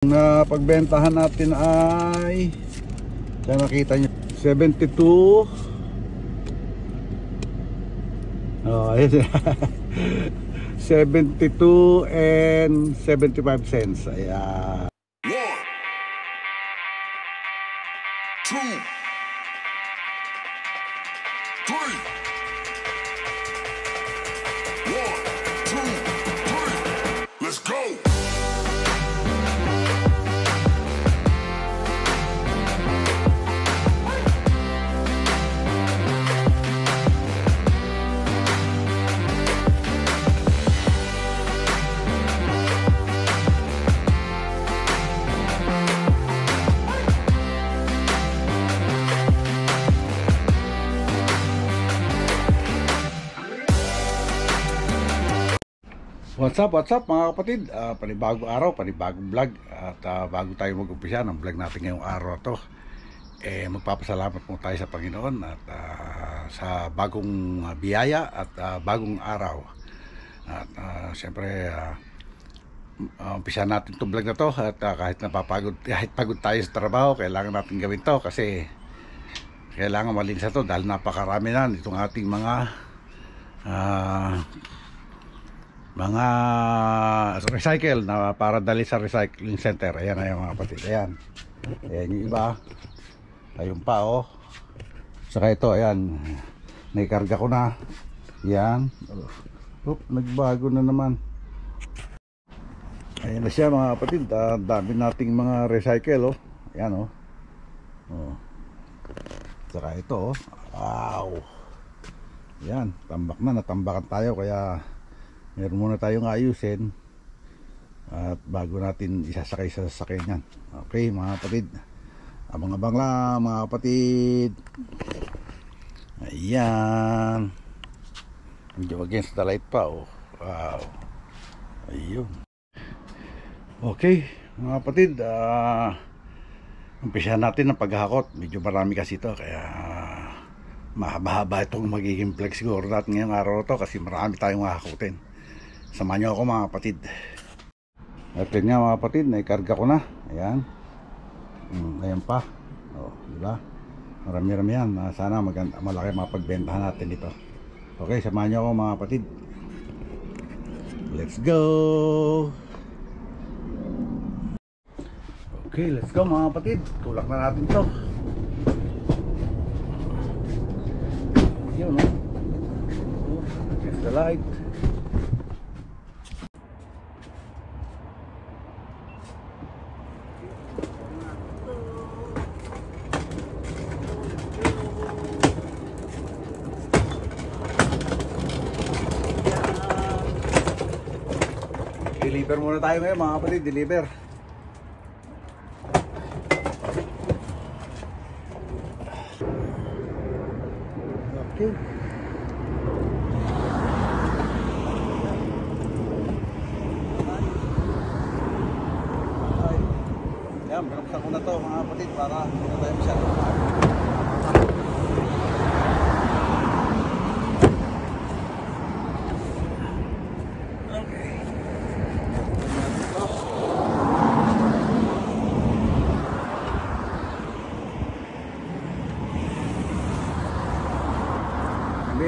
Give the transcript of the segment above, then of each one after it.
Na pagbentahan natin ay kaya nakita nyo 72. Oh, ayun. 72 and 75 cents. Ayan. 1, 2, 3. 1, 2, 3. Let's go. What's up mga kapatid, panibagong araw, panibagong vlog. At bago tayo mag-umpisa ng vlog natin ngayong araw to, magpapasalamat po tayo sa Panginoon at sa bagong biyaya at bagong araw. At siyempre umpisa natin itong vlog na to. At kahit pagod tayo sa trabaho, kailangan natin gawin to kasi kailangan malinis to dahil napakarami na itong ating mga recycle na para dali sa recycling center. Ayan na yung mga kapatid. Ayan yung iba. Ayun pa oh. Saka ito ayan, naikarga ko na. Ayan. Nagbago na naman. Ayan na siya mga kapatid. Dami nating mga recycle oh. Ayan oh. Saka ito oh. Wow. Ayan, tambak na, natambakan tayo kaya meron muna tayong ayusin at bago natin isasakay sa sasakyan yan. Okay mga kapatid, abang-abang lang mga kapatid. Ayan, medyo against the light pa oh. Wow. Ayun. Okay mga kapatid, umpisahan natin ang paghahakot. Medyo marami kasi ito kaya mahaba-haba itong magiging flex siguro natin ngayong araw to kasi marami tayong hahakutin. Samahan nyo ako mga kapatid. At yun nga mga kapatid, naikarga ko na. Ayan. Ayan pa. O, diba? Marami-rami yan. Sana malaki mapagbentahan natin ito. Okay, samahan nyo ako mga kapatid. Let's go! Okay, let's go mga kapatid. Tulak na natin ito. Yun, no? Against the light. Deliver muna tayo ngayon mga kapatid, deliver. Okay. Ayan, binuksan ko na to mga kapatid para hindi na tayo masyado.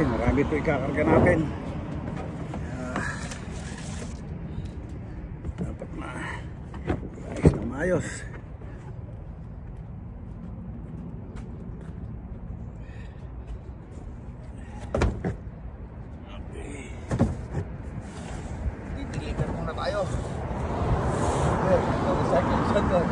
Marami ito ikakarga natin. Dapat ayos na maayos. Okay. Deliver muna tayo. Ito recycling center.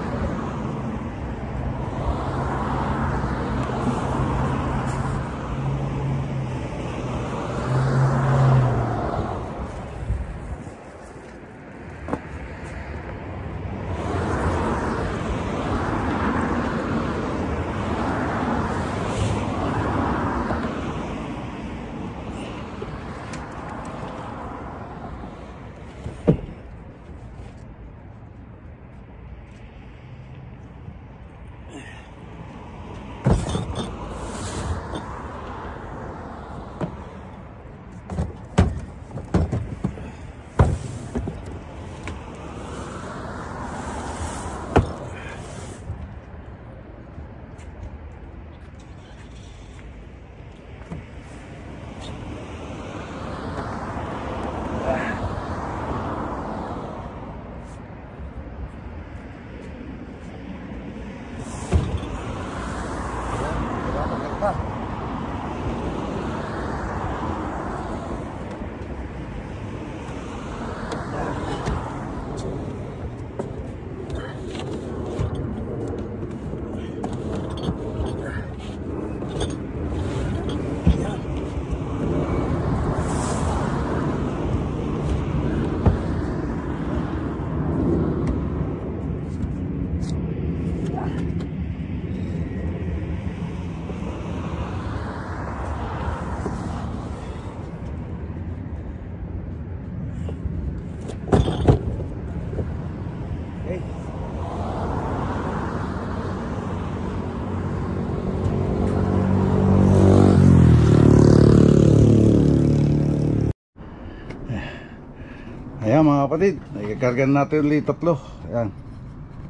Ayan mga kapatid, nagkakargan natin ulit tatlo. Ayan.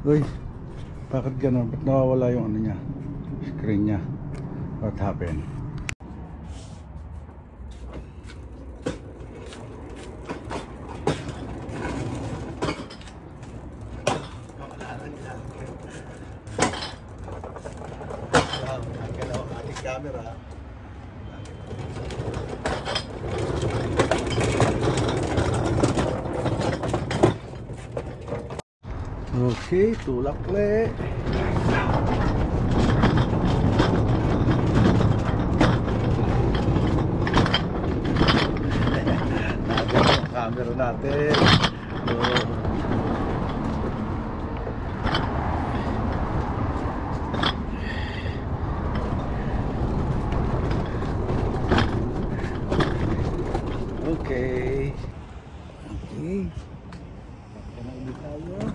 Uy, bakit gano'n? Ba't nawawala yung ano niya? Screen niya. What happened? Camera. Okay, tulak le. Natin yung camera natin. Okay. Okay. Kaya ulit tayo.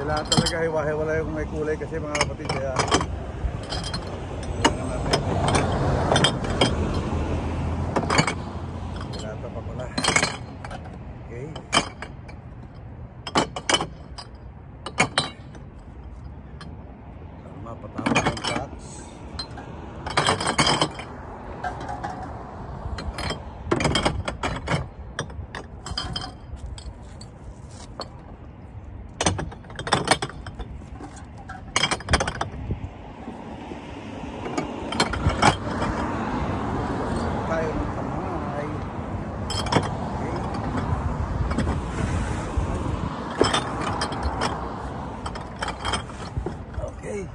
Kailangan talaga hiwa-hiwala yung may kulay kasi mga kapatid, kaya kailangan natin. Wala pa pala. Okay. Tama, patama yung box. Okay.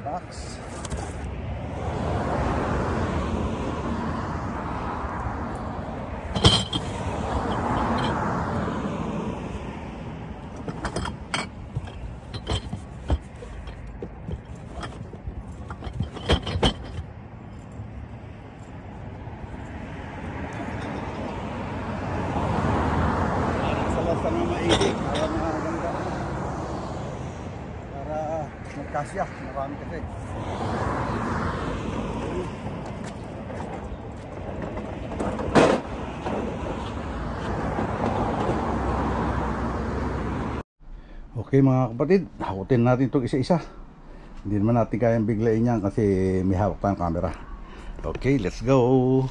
Box. Sa mga maigit para maganda, para magkasya, marami kasi. Okay mga kapatid, hakutin natin itong isa-isa. Hindi naman natin kayang biglayin yan kasi may hawak tayong camera. Okay, let's go.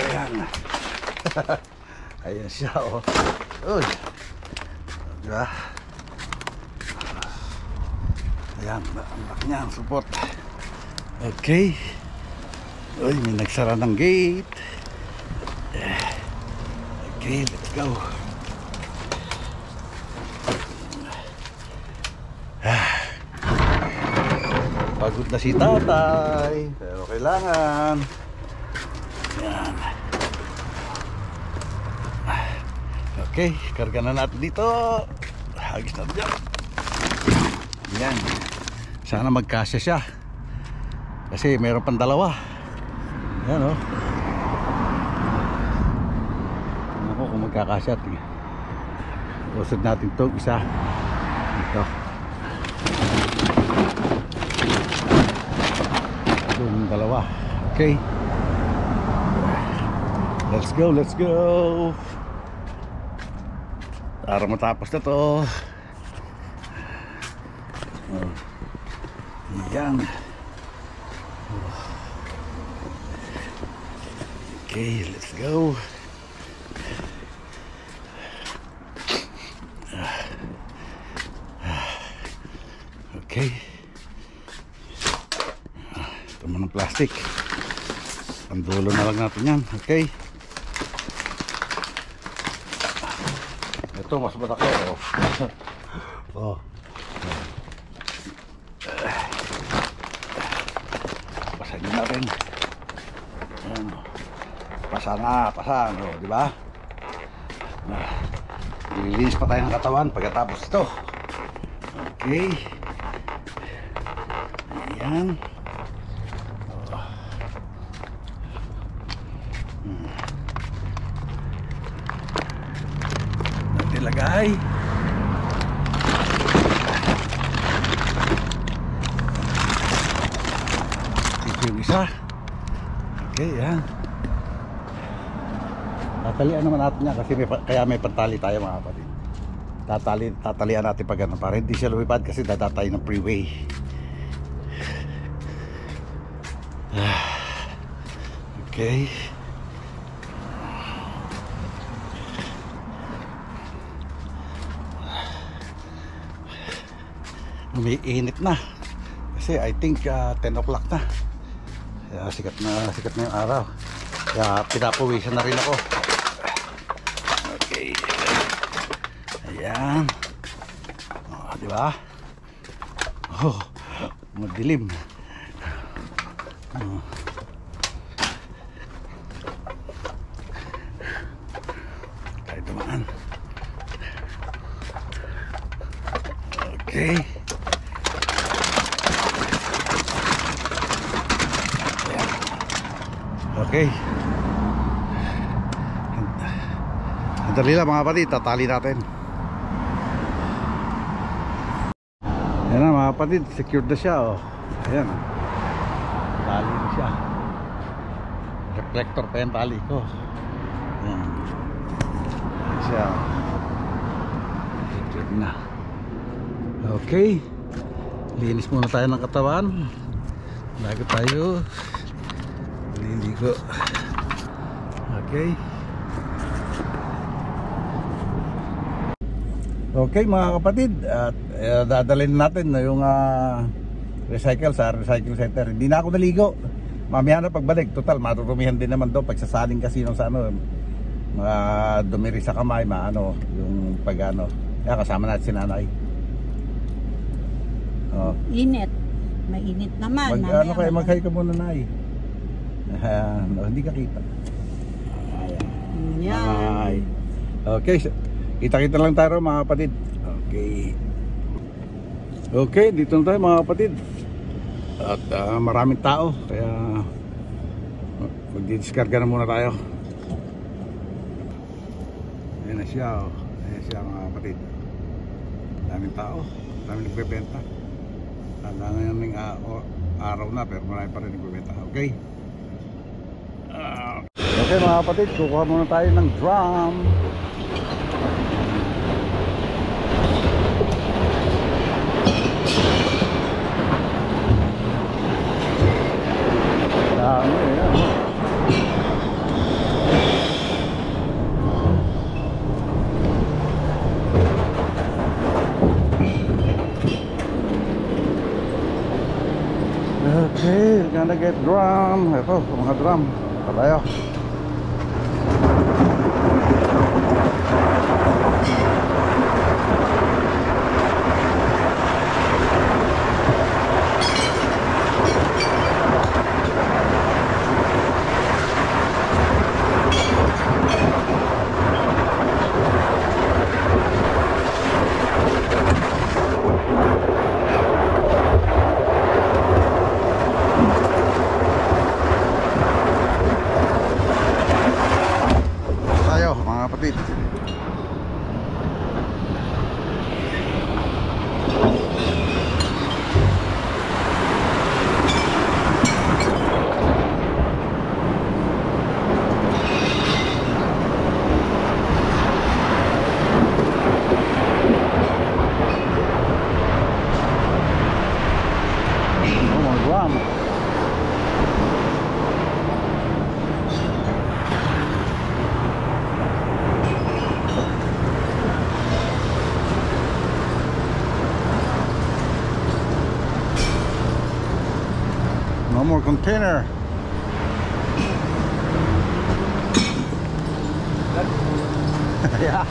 Ayan. Ayan siya, oh. Uy. Diba? Ayan, ang laki niya ang support. Okay. Uy, may nagsara ng gate. Okay, let's go. Pagod na si tatay, pero kailangan. Ayan. Okay, karga na natin dito. Hagis na dyan. Ayan. Sana magkasya siya. Kasi meron pang dalawa. Ayan, oh. Tingnan ko kung magkakasya. Usod natin ito isa. Ito. Ito yung dalawa. Okay. Let's go, let's go. Para matapos na to. Yan. Okay, let's go. Okay. Ito mo ng plastic. Ang dulo na lang natin yan. Okay. Ito, mas malaki. Oh. Pasahin natin. Ayan. Pasa na, pasa. No, di ba? Lilinis pa tayo ng katawan pagkatapos ito. Okay. Ayan. Ilagay. Ito yung isa. Okay, yan. Tatalian naman natin yan kasi kaya may pantali tayo mga kapatid. Tatalian natin pag ano para hindi siya lumipad kasi dadatay ng freeway. Okay. Umiinit na kasi I think 10 o'clock na. Kaya sikat na yung araw. Kaya pinapawisan na rin ako. Okay. Ayan. Oh, di ba? Oh, madilim. Oh. Tayo dumaan. Okay. Okay. Sandali lang mga kapatid, tatali natin. Ayan na mga kapatid, secured na siya. Oh. Ayan. Tali na siya. Reflector pa yung tali ko. Ayan. Ayan siya. Secured na. Okay. Linis muna tayo ng katawan bago tayo liligo. Okay. Okay mga kapatid, at dadalhin natin na yung recycle sa recycle center. Hindi na ako naligo. Mamaya na pagbalik, total matutumihan din naman doon pagsasaling kasi nung sa ano, mga dumiri sa kamay, maano yung pag ano. Kaya kasama natin si nanay. Oh. Init. Mainit naman. Ano kayo, mag-hi ka muna, nay. No, hindi ka kita. Yan. Hi. Okay, kita-kita lang tayo mga kapatid. Okay. Okay, dito na tayo mga kapatid. At maraming tao, kaya magdi-discarga na muna tayo. Ayan na siya, oh. Ayan siya mga kapatid. Daming tao, daming nagbebenta. Hanggang ngayong araw na pero marami pa rin nagbebenta. Okay. Okay mga kapatid, kukuha muna tayo ng drum. Dami yan. Okay, we're gonna get drum. Ito, mga drum. Ito tayo. No more container. Yeah.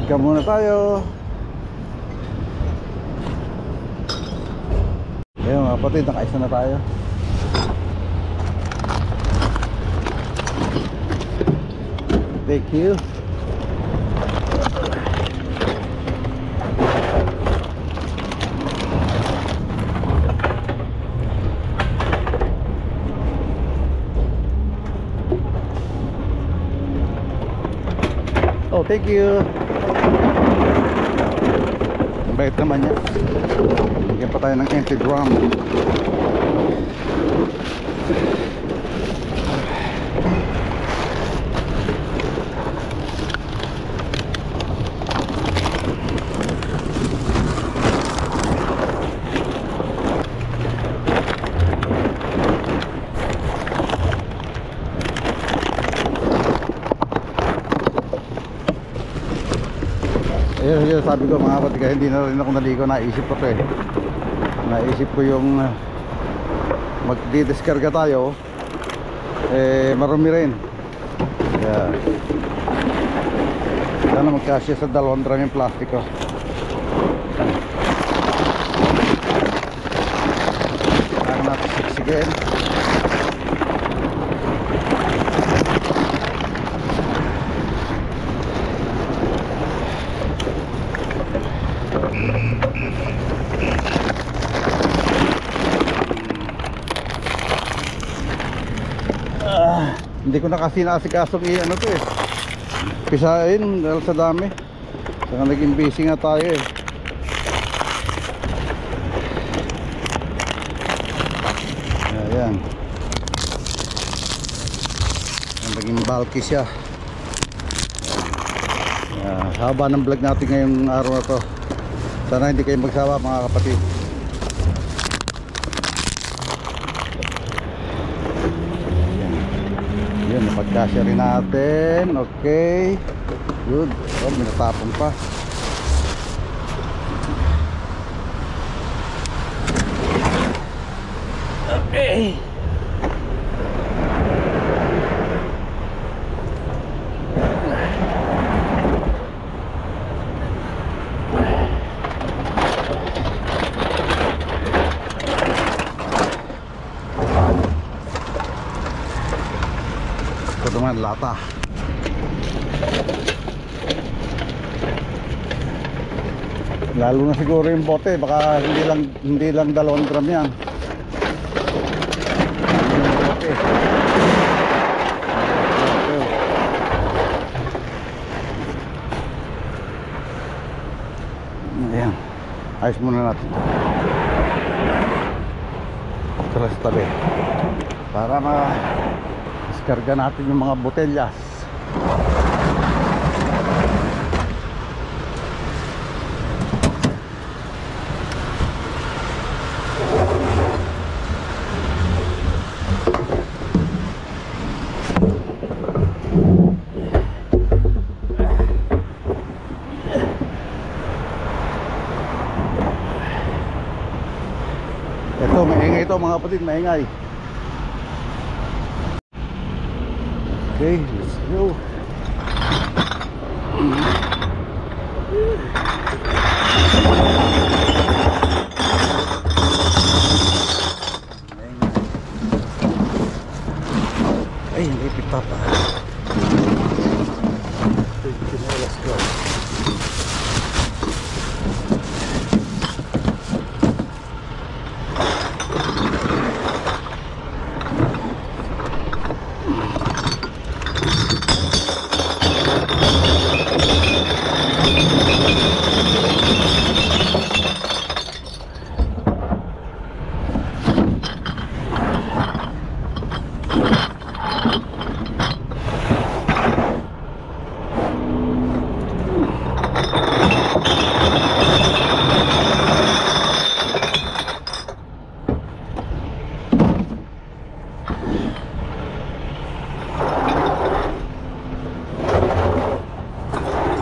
Karga muna tayo. Ayun mga kapatid, nakaisa na tayo. Thank you. Oh, thank you. Bait naman niya. Bigyan pa tayo ng empty drum. Ayun, sabi ko mga kapatid, hindi na rin ako naligo. Naisip ko to eh. Naisip ko yung magdi-discarga tayo, eh marumi rin. Kaya sana magkasya sa dalawang drum yung plastic ko. Kaya natin siksikin. Hindi ko na kasi naasikasong ano to eh, pisain dahil sa dami. Saka naging busy nga tayo eh. Ayan, naging bulky siya. Haba ng vlog natin ngayong araw na to. Sana hindi kayo magsawa mga kapatid. Yun, napagkasya rin natin. Okay, good. Oh, minatapon pa. Okay. Ito naman lata. Lalo na siguro yung bote, baka hindi lang 2 drum yan. Bote. Ayan, ayos muna natin ito sa tabi para ma-discarga natin yung mga botelyas. Ito, maingay ito mga kapatid, maingay. Okay, let's go. Ay, ipit pa pa. Let's go.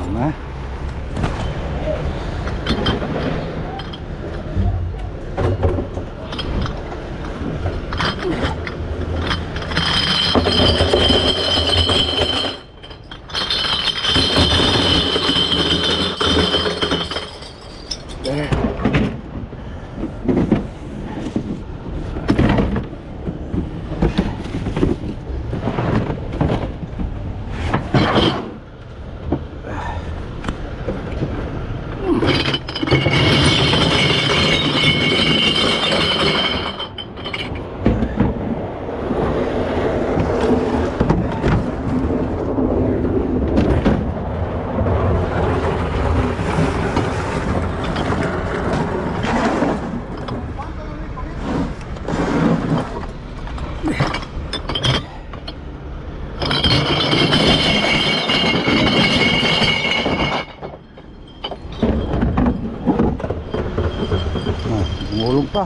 Na. Gumulong pa.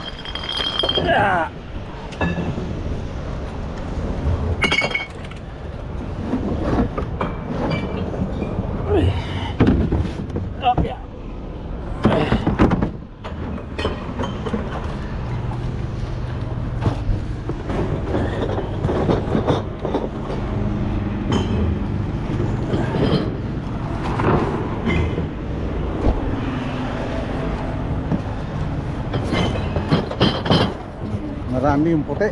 Marami yung puti.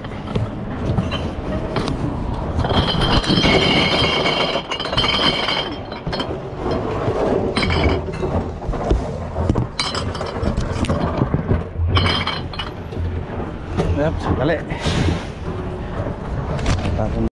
Yep, sandali. Tapos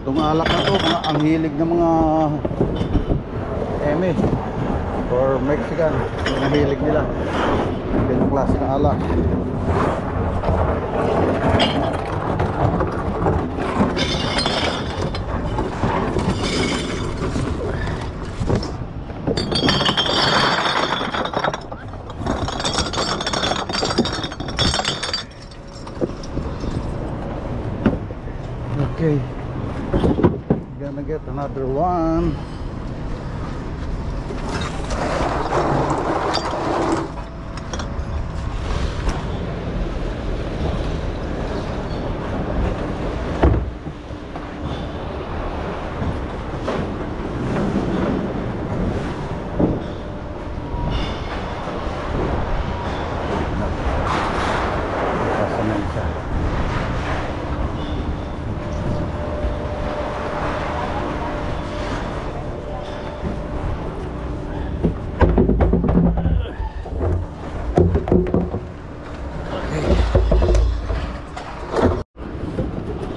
itong alak na to, mga ang hilig ng mga eme or Mexican, yung hilig nila ganyung klase ng alak. Okay, gonna get another one.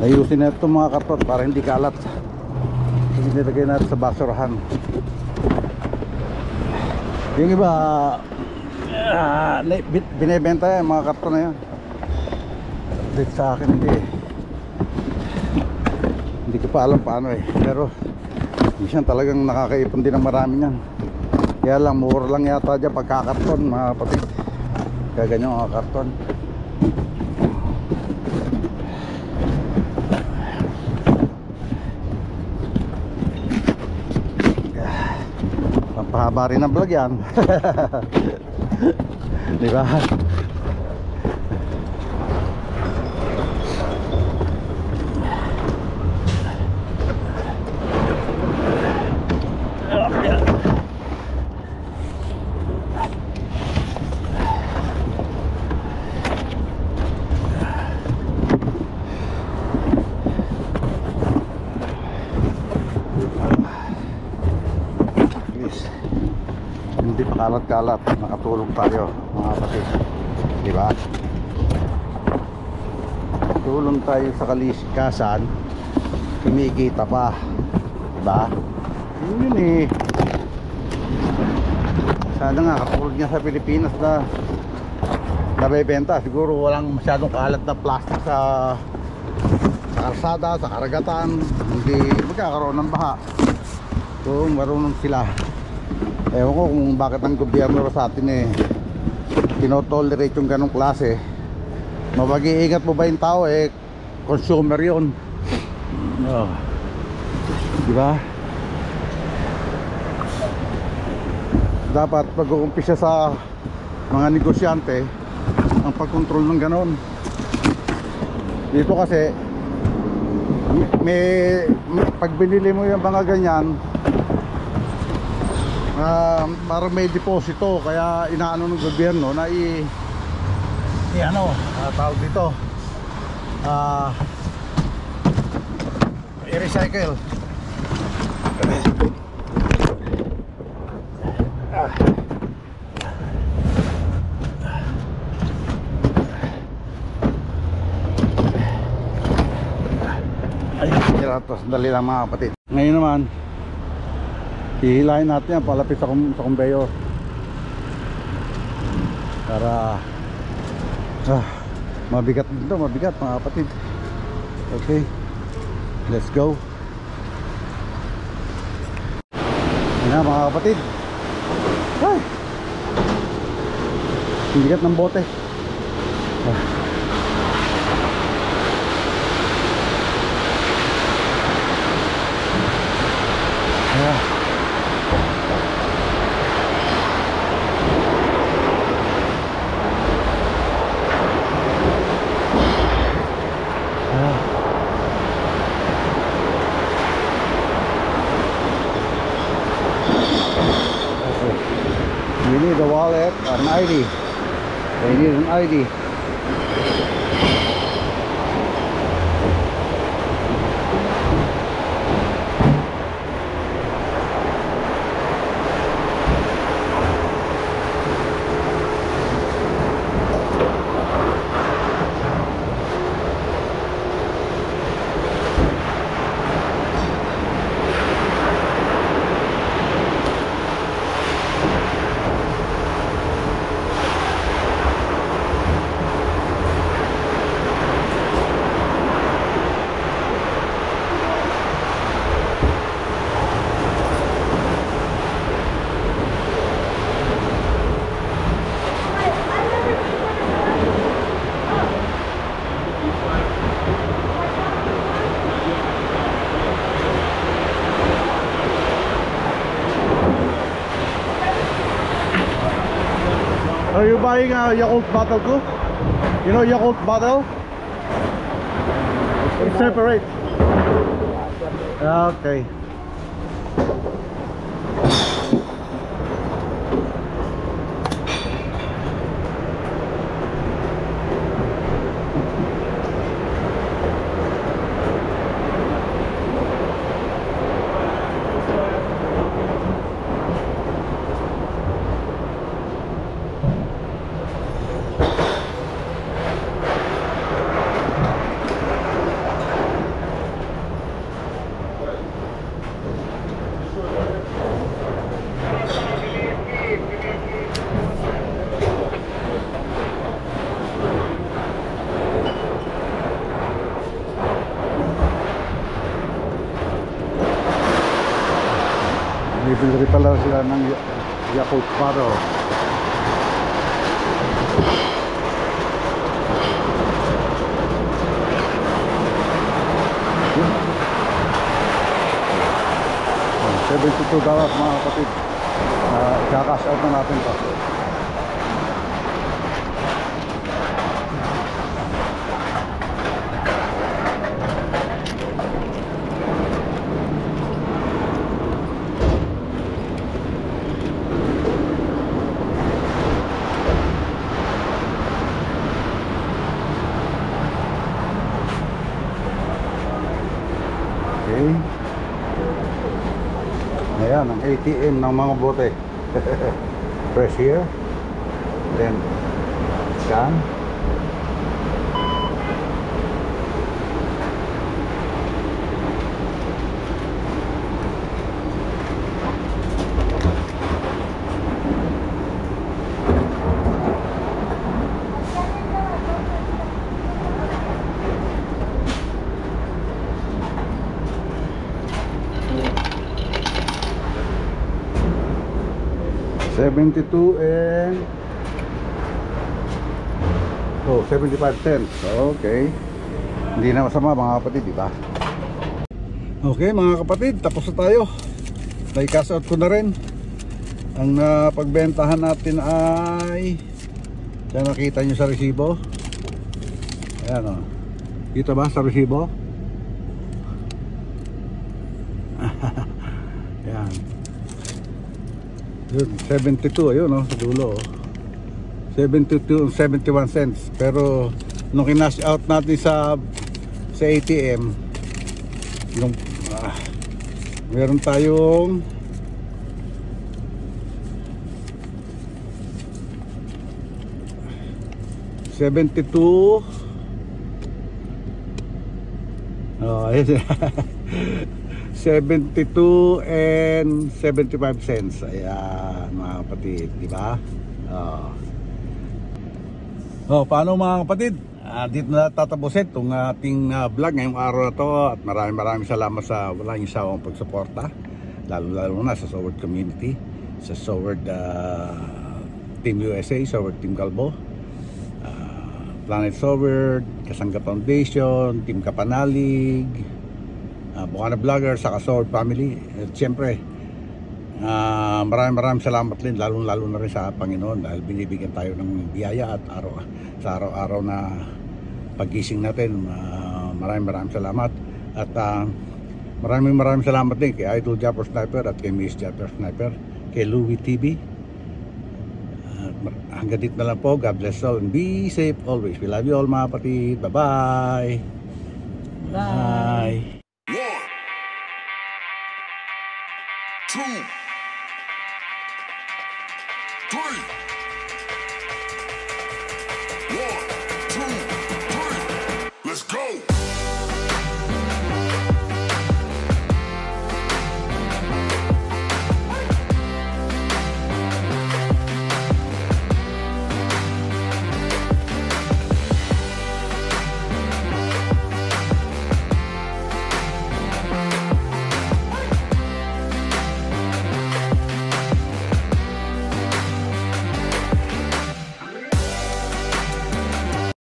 Ayusin na ito mga karton para hindi kalat. Nilagay natin sa basurahan. Yung iba binebenta yan mga karton na yan. Dito sa akin hindi ko pa alam paano pero minsan talagang nakakaipon din ng marami yan. Kaya lang mura lang yata dyan pagkakarton mga kapatid. Kaya ganyan mga karton. Pampahaba rin ang vlog yan. Diba? Hindi pakalat-kalat, nakatulong tayo mga kapatid, di ba? Tulong tayo sa kalikasan, kumikita pa, di ba? Yun sana nga katulad nga sa Pilipinas na nabebenta, siguro walang masyadong kalat na plastic sa kalsada, sa karagatan, hindi magkakaroon ng baha kung marunong sila. Ewan ko kung bakit ang gobyerno sa atin tinotolerate yung ganong klase. Mapag-iingat mo ba yung tao consumer yun. Diba? Dapat pag-uumpisa sa mga negosyante ang pagkontrol ng ganon. Dito kasi pag binili mo yung mga ganyan para may deposito, kaya inaano ng gobyerno na tawag dito i-recycle. Ito, sandali lang mga kapatid. Ngayon naman hihilahin natin yan palapit sa conveyor para mabigat dito, mabigat mga kapatid. Okay, let's go. Yan na mga kapatid. Ay, bigat ng bote. You need a wallet, an ID. They need an ID. Are you buying a Yakult bottle too? You know Yakult bottle? It's separate. Okay. Bumili pala sila ng Yakult Paro. $72 mga kapatid. Ika-cash out na natin to. Okay. Ayan, ang ATM ng mga bote. Press here. Then, scan. $72 and 75 cents. Okay. Hindi na masama mga kapatid, di ba? Okay mga kapatid, tapos na tayo. Nai-cash out ko na rin. Ang pagbentahan natin ay yan, nakita nyo sa resibo. Ayan o. Dito ba sa resibo? Ayan. 72, ayun sa dulo. 72 and 71 cents. Pero nung kinash out natin sa ATM, nung meron tayong $72. Ayun. 72 and 75 cents. Ayan mga kapatid, di ba? Paano mga kapatid? Dito na tatapusin itong ating vlog ngayong araw na to. At maraming salamat sa walang isawang pagsuporta, lalo na sa Soward community, sa Soward Team USA, Soward Team Calbo, Planet Soward, Kasangga Foundation, Team Kapanalig, Bukana Vlogger, saka Soward Family. At siyempre maraming salamat din, lalo na rin sa Panginoon, dahil binibigyan tayo ng biyaya at sa araw-araw na pagising natin. Maraming salamat. At maraming salamat din kay Idol Japper Sniper at kay Miss Japper Sniper, kay Louie TV. Hanggang dito na lang po. God bless all and be safe always. We love you all mga kapatid. Bye-bye. Bye. 1, 2, 3.